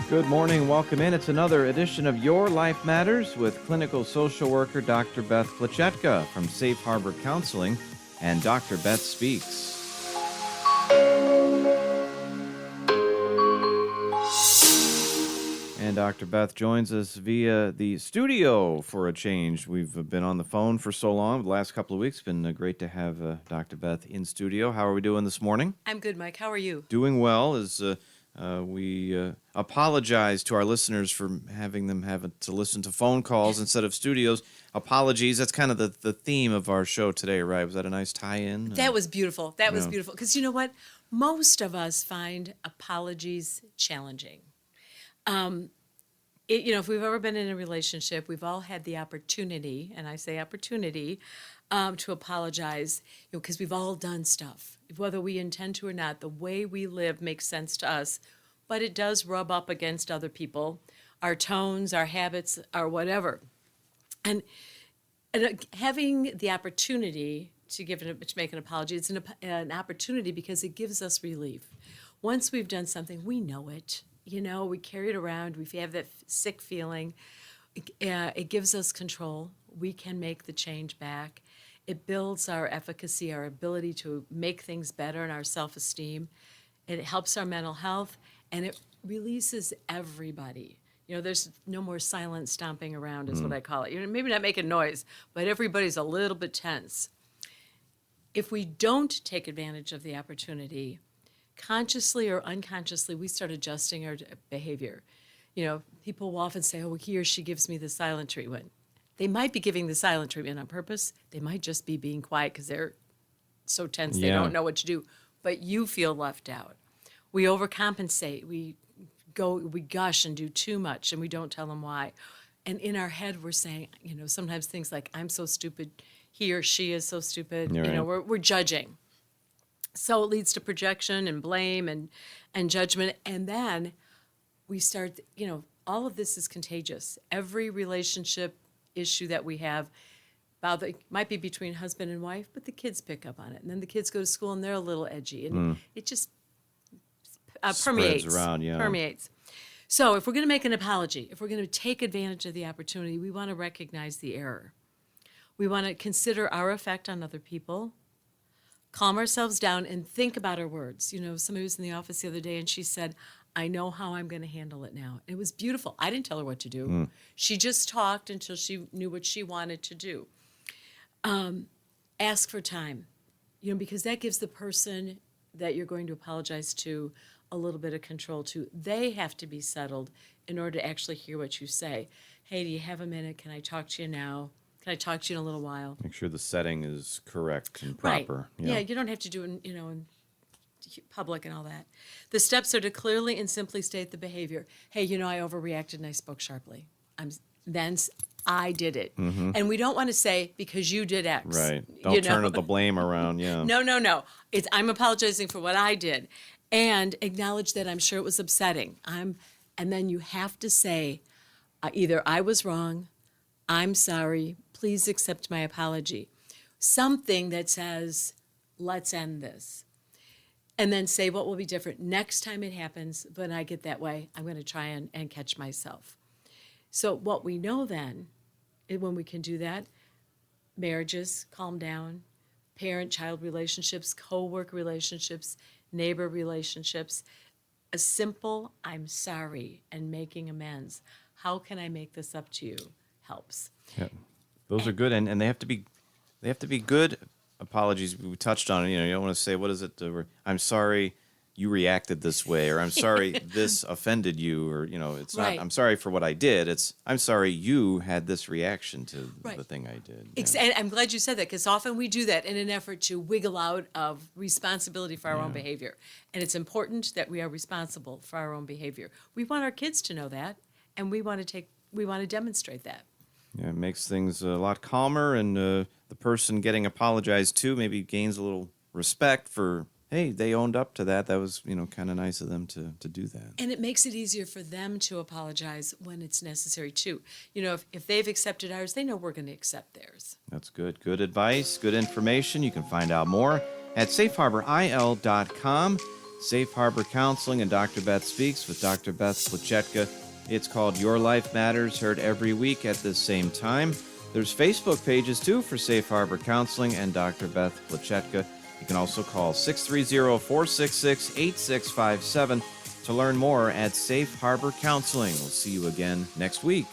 Good morning. Welcome in. It's another edition of Your Life Matters with clinical social worker Dr. Beth Plachetka from Safe Harbor Counseling and Dr. Beth Speaks. And Dr. Beth joins us via the studio for a change. We've been on the phone for so long. The last couple of weeks, it's been great to have Dr. Beth in studio. How are we doing this morning? I'm good, Mike. How are you? Doing well. As we apologize to our listeners for having them have to listen to phone calls instead of studios. Apologies. That's kind of the theme of our show today, right? Was that a nice tie-in? That was beautiful. That was beautiful. Because you know what? Most of us find apologies challenging. If we've ever been in a relationship, we've all had the opportunity, and I say opportunity, to apologize, because we've all done stuff. Whether we intend to or not, the way we live makes sense to us, but it does rub up against other people, our tones, our habits, our whatever. And having the opportunity to make an apology, it's an opportunity because it gives us relief. Once we've done something, we know it. We carry it around. We have that sick feeling. It gives us control. We can make the change back. It builds our efficacy, our ability to make things better, and our self-esteem. It helps our mental health, and it releases everybody. There's no more silent stomping around is what I call it. Maybe not making noise, but everybody's a little bit tense. If we don't take advantage of the opportunity, consciously or unconsciously, we start adjusting our behavior. People will often say, oh, he or she gives me the silent treatment. They might be giving the silent treatment on purpose. They might just be being quiet because they're so tense they don't know what to do. But you feel left out. We overcompensate. We gush and do too much, and we don't tell them why. And in our head, we're saying, sometimes things like, I'm so stupid, he or she is so stupid. Right. We're judging. So it leads to projection and blame and judgment. And then we start, all of this is contagious. Every relationship issue that we have, it might be between husband and wife, but the kids pick up on it. And then the kids go to school and they're a little edgy. And it just permeates. Spreads around, yeah. Permeates. So if we're going to make an apology, if we're going to take advantage of the opportunity, we want to recognize the error. We want to consider our effect on other people, calm ourselves down, and think about our words. Somebody was in the office the other day, and she said, I know how I'm going to handle it now. It was beautiful. I didn't tell her what to do. She just talked until she knew what she wanted to do. Ask for time, because that gives the person that you're going to apologize to a little bit of control too. They have to be settled in order to actually hear what you say. Hey, do you have a minute? Can I talk to you now? Can I talk to you in a little while? Make sure the setting is correct and proper. Right. Yeah, you don't have to do it in public and all that. The steps are to clearly and simply state the behavior. Hey, I overreacted and I spoke sharply. I did it. Mm-hmm. And we don't want to say, because you did X. Right. Don't turn the blame around, yeah. No. I'm apologizing for what I did. And acknowledge that I'm sure it was upsetting. And then you have to say, either I was wrong, I'm sorry, please accept my apology. Something that says, let's end this. And then say what will be different. Next time it happens, when I get that way, I'm going to try and catch myself. So what we know then, when we can do that, marriages calm down, parent-child relationships, co-work relationships, neighbor relationships, a simple I'm sorry and making amends. How can I make this up to you? Helps. Yeah, those are good, and they have to be good apologies. We touched on it. You don't want to say, what is it? I'm sorry you reacted this way, or I'm sorry this offended you, or it's not. I'm sorry for what I did. It's I'm sorry you had this reaction to the thing I did. Yeah. And I'm glad you said that, because often we do that in an effort to wiggle out of responsibility for our own behavior, and it's important that we are responsible for our own behavior. We want our kids to know that, and we want to demonstrate that. Yeah, it makes things a lot calmer, and the person getting apologized to maybe gains a little respect for, hey, they owned up to that. That was, kind of nice of them to do that. And it makes it easier for them to apologize when it's necessary, too. If they've accepted ours, they know we're going to accept theirs. That's good. Good advice, good information. You can find out more at safeharboril.com. Safe Harbor Counseling and Dr. Beth Speaks with Dr. Beth Plachetka. It's called Your Life Matters, heard every week at the same time. There's Facebook pages, too, for Safe Harbor Counseling and Dr. Beth Plachetka. You can also call 630-466-8657 to learn more at Safe Harbor Counseling. We'll see you again next week.